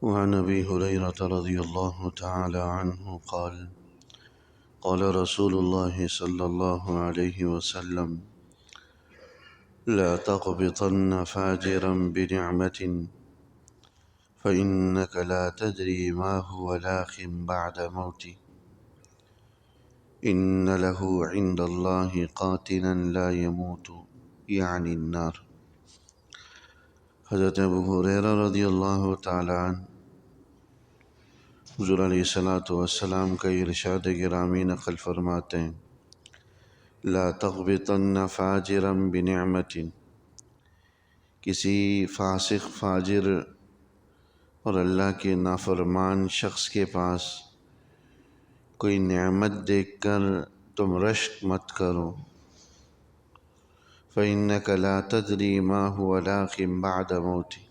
وعن أبي هريرة رضي الله تعالى عنه قال قال رسول الله صلى الله عليه وسلم لا تقبطن فاجرا بنعمة فإنك لا تدري ما هو لاق بعد موته إن له عند الله قاتلا لا يموت يعني النار۔ حضرت ابو ہریرہ رضی اللہ تعالی عنہ حضور علیہ السلام کا ارشاد گرامی نقل فرماتے ہیں، لا تغبطن فاجرا بنعمت، کسی فاسق فاجر اور اللہ کے نافرمان شخص کے پاس کوئی نعمت دیکھ کر تم رشک مت کرو، فإنك لا تدري ما هو لاق بعد موته،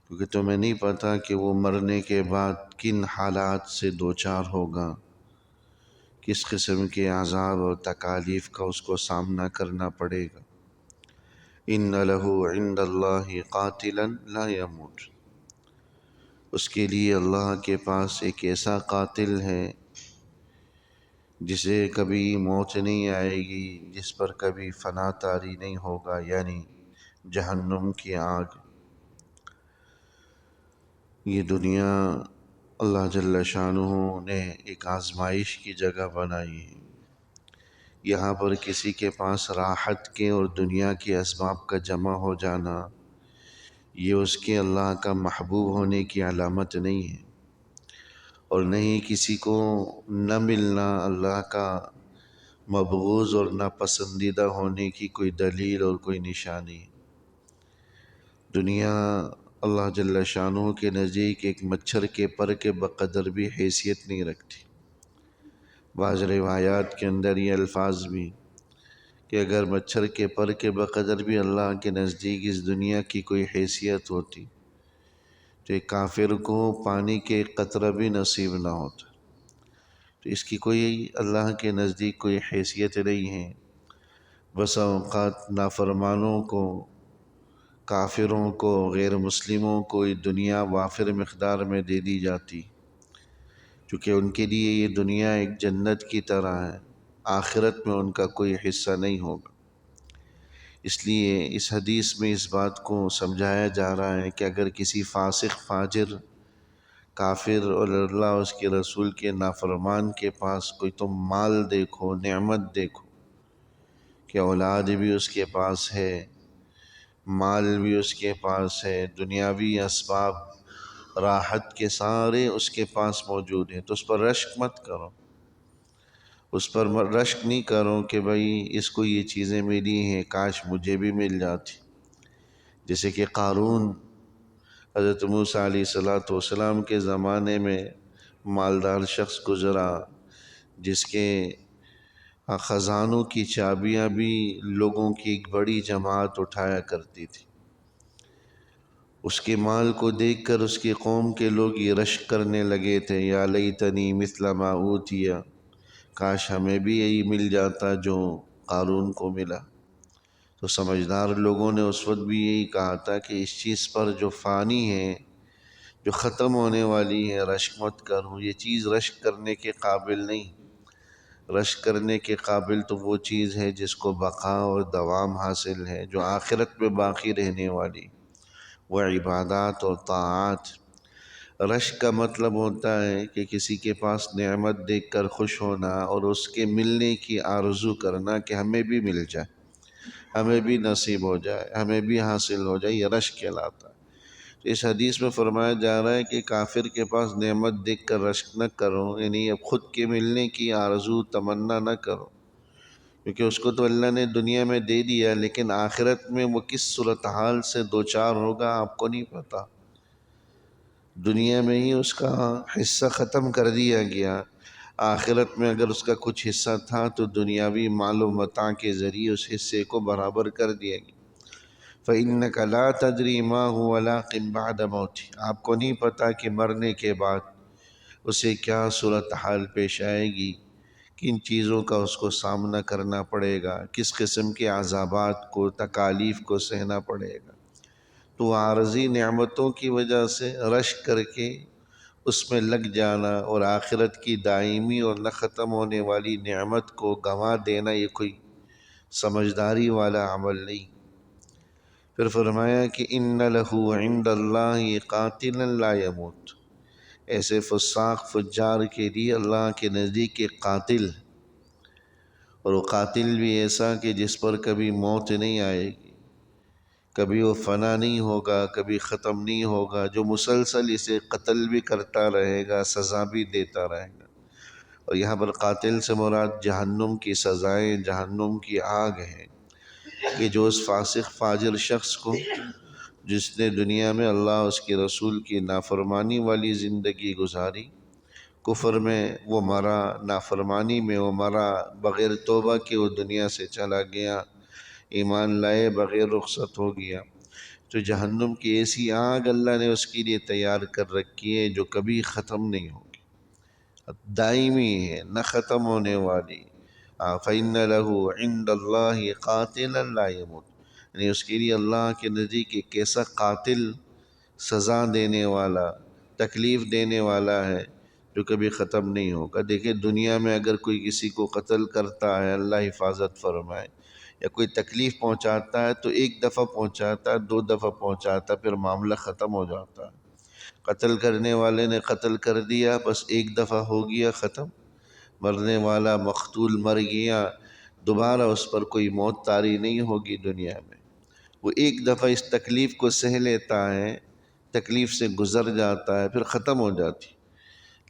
کیونکہ تمہیں نہیں پتہ کہ وہ مرنے کے بعد کن حالات سے دوچار ہوگا، کس قسم کے عذاب اور تکالیف کا اس کو سامنا کرنا پڑے گا۔ ان له عند اللہ قاتلا لا يموت، اس کے لیے اللہ کے پاس ایک ایسا قاتل ہے جسے کبھی موت نہیں آئے گی، جس پر کبھی فنا طاری نہیں ہوگا، یعنی جہنم کی آگ۔ یہ دنیا اللہ جل شانہ نے ایک آزمائش کی جگہ بنائی ہے، یہاں پر کسی کے پاس راحت کے اور دنیا کے اسباب کا جمع ہو جانا یہ اس کے اللہ کا محبوب ہونے کی علامت نہیں ہے، اور نہ ہی کسی کو نہ ملنا اللہ کا مبغوض اور ناپسندیدہ ہونے کی کوئی دلیل اور کوئی نشانی۔ دنیا اللہ جل شانہ کے نزدیک ایک مچھر کے پر کے بقدر بھی حیثیت نہیں رکھتی۔ بعض روایات کے اندر یہ الفاظ بھی کہ اگر مچھر کے پر کے بقدر بھی اللہ کے نزدیک اس دنیا کی کوئی حیثیت ہوتی تو ایک کافر کو پانی کے قطرہ بھی نصیب نہ ہوتا، تو اس کی کوئی اللہ کے نزدیک کوئی حیثیت نہیں ہے۔ بسا اوقات نافرمانوں کو، کافروں کو، غیر مسلموں کو یہ دنیا وافر مقدار میں دے دی جاتی، چونکہ ان کے لیے یہ دنیا ایک جنت کی طرح ہے، آخرت میں ان کا کوئی حصہ نہیں ہوگا۔ اس لیے اس حدیث میں اس بات کو سمجھایا جا رہا ہے کہ اگر کسی فاسق فاجر کافر اور اللہ اس کے رسول کے نافرمان کے پاس کوئی تم مال دیکھو، نعمت دیکھو کہ اولاد بھی اس کے پاس ہے، مال بھی اس کے پاس ہے، دنیاوی اسباب راحت کے سارے اس کے پاس موجود ہیں، تو اس پر رشک مت کرو، اس پر رشک نہیں کرو کہ بھئی اس کو یہ چیزیں ملی ہیں، کاش مجھے بھی مل جاتی۔ جیسے کہ قارون، حضرت موسیٰ علیہ السلام کے زمانے میں مالدار شخص گزرا جس کے خزانوں کی چابیاں بھی لوگوں کی ایک بڑی جماعت اٹھایا کرتی تھی۔ اس کے مال کو دیکھ کر اس کی قوم کے لوگ یہ رشک کرنے لگے تھے، یا لیتنی مثل ما اوتی، کاش ہمیں بھی یہی مل جاتا جو قارون کو ملا۔ تو سمجھدار لوگوں نے اس وقت بھی یہی کہا تھا کہ اس چیز پر جو فانی ہے، جو ختم ہونے والی ہے، رشک مت کرو، یہ چیز رشک کرنے کے قابل نہیں۔ رشک کرنے کے قابل تو وہ چیز ہے جس کو بقا اور دوام حاصل ہے، جو آخرت میں باقی رہنے والی، وہ عبادات اور طاعات۔ رشک کا مطلب ہوتا ہے کہ کسی کے پاس نعمت دیکھ کر خوش ہونا اور اس کے ملنے کی آرزو کرنا کہ ہمیں بھی مل جائے، ہمیں بھی نصیب ہو جائے، ہمیں بھی حاصل ہو جائے، یہ رشک کہلاتا ہے۔ تو اس حدیث میں فرمایا جا رہا ہے کہ کافر کے پاس نعمت دیکھ کر رشک نہ کرو، یعنی اب خود کے ملنے کی آرزو تمنا نہ کرو، کیونکہ اس کو تو اللہ نے دنیا میں دے دیا، لیکن آخرت میں وہ کس صورتحال سے دوچار ہوگا آپ کو نہیں پتہ۔ دنیا میں ہی اس کا حصہ ختم کر دیا گیا، آخرت میں اگر اس کا کچھ حصہ تھا تو دنیاوی مال و متاع کے ذریعے اس حصے کو برابر کر دیا گیا۔ فَإِنَّكَ لَا تَدْرِي مَا هُوَ لَاقٍ بَعْدَ مَوْتِهِ، آپ کو نہیں پتہ کہ مرنے کے بعد اسے کیا صورتحال پیش آئے گی، کن چیزوں کا اس کو سامنا کرنا پڑے گا، کس قسم کے عذابات کو، تکالیف کو سہنا پڑے گا۔ تو عارضی نعمتوں کی وجہ سے رش کر کے اس میں لگ جانا اور آخرت کی دائمی اور نہ ختم ہونے والی نعمت کو گنوا دینا، یہ کوئی سمجھداری والا عمل نہیں۔ پھر فرمایا کہ ان لہ عند اللہ قاتلا لا یموت، ایسے فساق فجار کے لیے اللہ کے نزدیک ایک قاتل، اور وہ قاتل بھی ایسا کہ جس پر کبھی موت نہیں آئے گی، کبھی وہ فنا نہیں ہوگا، کبھی ختم نہیں ہوگا، جو مسلسل اسے قتل بھی کرتا رہے گا، سزا بھی دیتا رہے گا۔ اور یہاں پر قاتل سے مراد جہنم کی سزائیں، جہنم کی آگ ہے، کہ جو اس فاسق فاجر شخص کو، جس نے دنیا میں اللہ اس کے رسول کی نافرمانی والی زندگی گزاری، کفر میں وہ مرا، نافرمانی میں وہ مرا، بغیر توبہ کے وہ دنیا سے چلا گیا، ایمان لائے بغیر رخصت ہو گیا، تو جہنم کی ایسی آگ اللہ نے اس کے لیے تیار کر رکھی ہے جو کبھی ختم نہیں ہوگی، دائمی ہے، نہ ختم ہونے والی۔ فَإِنَّ لَهُ عِندَ اللَّهِ قَاتِلًا لَا يَمُوتُ، یعنی اس کے لیے اللہ کے نزدیک ایک ایسا قاتل، سزا دینے والا، تکلیف دینے والا ہے جو کبھی ختم نہیں ہوگا۔ دیکھیں دنیا میں اگر کوئی کسی کو قتل کرتا ہے، اللہ حفاظت فرمائے، یا کوئی تکلیف پہنچاتا ہے تو ایک دفعہ پہنچاتا ہے، دو دفعہ پہنچاتا ہے، پھر معاملہ ختم ہو جاتا ہے۔ قتل کرنے والے نے قتل کر دیا، بس ایک دفعہ ہو گیا ختم، مرنے والا مقتول مر گیا، دوبارہ اس پر کوئی موت طاری نہیں ہوگی دنیا میں۔ وہ ایک دفعہ اس تکلیف کو سہ لیتا ہے، تکلیف سے گزر جاتا ہے، پھر ختم ہو جاتی۔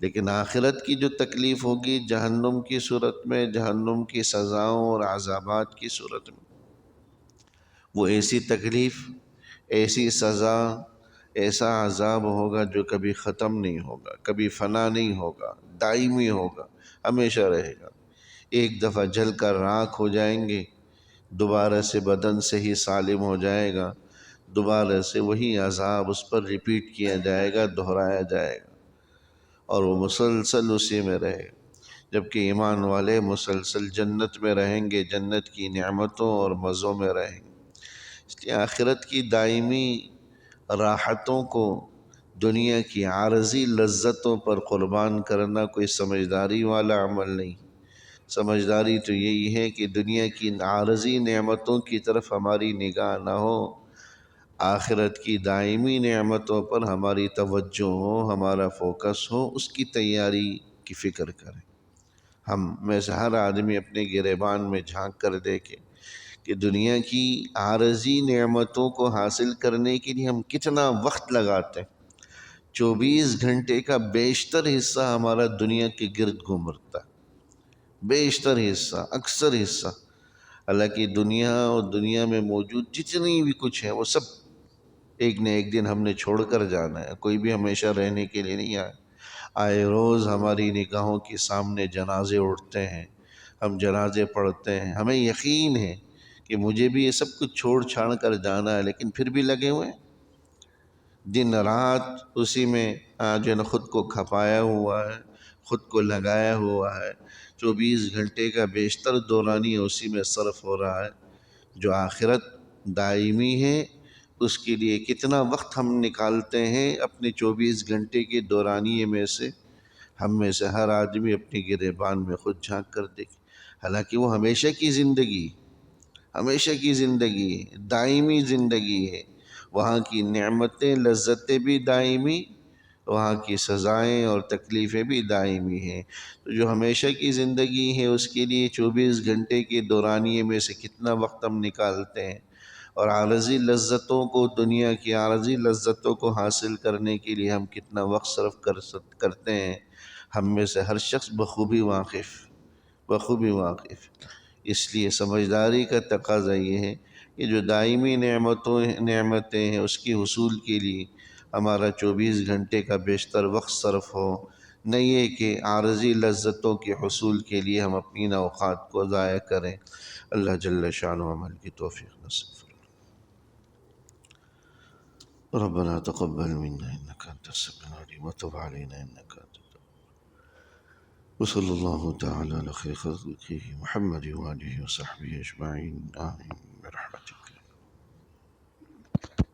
لیکن آخرت کی جو تکلیف ہوگی جہنم کی صورت میں، جہنم کی سزاؤں اور عذابات کی صورت میں، وہ ایسی تکلیف، ایسی سزا، ایسا عذاب ہوگا جو کبھی ختم نہیں ہوگا، کبھی فنا نہیں ہوگا، دائمی ہوگا، ہمیشہ رہے گا۔ ایک دفعہ جل کر راکھ ہو جائیں گے، دوبارہ سے بدن سے ہی سالم ہو جائے گا، دوبارہ سے وہی عذاب اس پر ریپیٹ کیا جائے گا، دہرایا جائے گا، اور وہ مسلسل اسی میں رہے گا۔ جبکہ ایمان والے مسلسل جنت میں رہیں گے، جنت کی نعمتوں اور مزوں میں رہیں گے۔ اس لیے آخرت کی دائمی راحتوں کو دنیا کی عارضی لذتوں پر قربان کرنا کوئی سمجھداری والا عمل نہیں۔ سمجھداری تو یہی ہے کہ دنیا کی عارضی نعمتوں کی طرف ہماری نگاہ نہ ہو، آخرت کی دائمی نعمتوں پر ہماری توجہ ہو، ہمارا فوکس ہو، اس کی تیاری کی فکر کریں۔ ہم میں سے ہر آدمی اپنے گریبان میں جھانک کر دیکھے کہ دنیا کی عارضی نعمتوں کو حاصل کرنے کے لیے ہم کتنا وقت لگاتے ہیں۔ 24 گھنٹے کا بیشتر حصہ ہمارا دنیا کے گرد گھومتا ہے، بیشتر حصہ، اکثر حصہ۔ حالانکہ دنیا اور دنیا میں موجود جتنی بھی کچھ ہے وہ سب ایک نہ ایک دن ہم نے چھوڑ کر جانا ہے، کوئی بھی ہمیشہ رہنے کے لیے نہیں آیا۔ آئے روز ہماری نگاہوں کے سامنے جنازے اٹھتے ہیں، ہم جنازے پڑھتے ہیں، ہمیں یقین ہے کہ مجھے بھی یہ سب کچھ چھوڑ چھاڑ کر جانا ہے، لیکن پھر بھی لگے ہوئے ہیں، دن رات اسی میں جو ہے نا خود کو کھپایا ہوا ہے، خود کو لگایا ہوا ہے۔ 24 گھنٹے کا بیشتر دورانیہ اسی میں صرف ہو رہا ہے۔ جو آخرت دائمی ہے اس کے لیے کتنا وقت ہم نکالتے ہیں اپنے 24 گھنٹے کے دورانیے میں سے، ہم میں سے ہر آدمی اپنی گریبان میں خود جھانک کر دیکھے۔ حالانکہ وہ ہمیشہ کی زندگی، ہمیشہ کی زندگی ہے، دائمی زندگی ہے، وہاں کی نعمتیں، لذتیں بھی دائمی، وہاں کی سزائیں اور تکلیفیں بھی دائمی ہیں۔ تو جو ہمیشہ کی زندگی ہے اس کے لیے 24 گھنٹے کے دورانیے میں سے کتنا وقت ہم نکالتے ہیں، اور عارضی لذتوں کو، دنیا کی عارضی لذتوں کو حاصل کرنے کے لیے ہم کتنا وقت صرف کرتے ہیں، ہم میں سے ہر شخص بخوبی واقف، بخوبی واقف۔ اس لیے سمجھداری کا تقاضا یہ ہے کہ جو دائمی نعمتیں ہیں اس کی حصول کے لیے ہمارا 24 گھنٹے کا بیشتر وقت صرف ہو، نہ یہ کہ عارضی لذتوں کے حصول کے لیے ہم اپنی اوقات کو ضائع کریں۔ اللہ جل شانہ عمل کی توفیق نصیب فرمائے۔ ربنا تقبل منا انك انت السميع العليم وتب علينا انك انت التواب، وصلى الله تعالى على خير خلقه محمد وآله وصحبه أجمعين، آمين.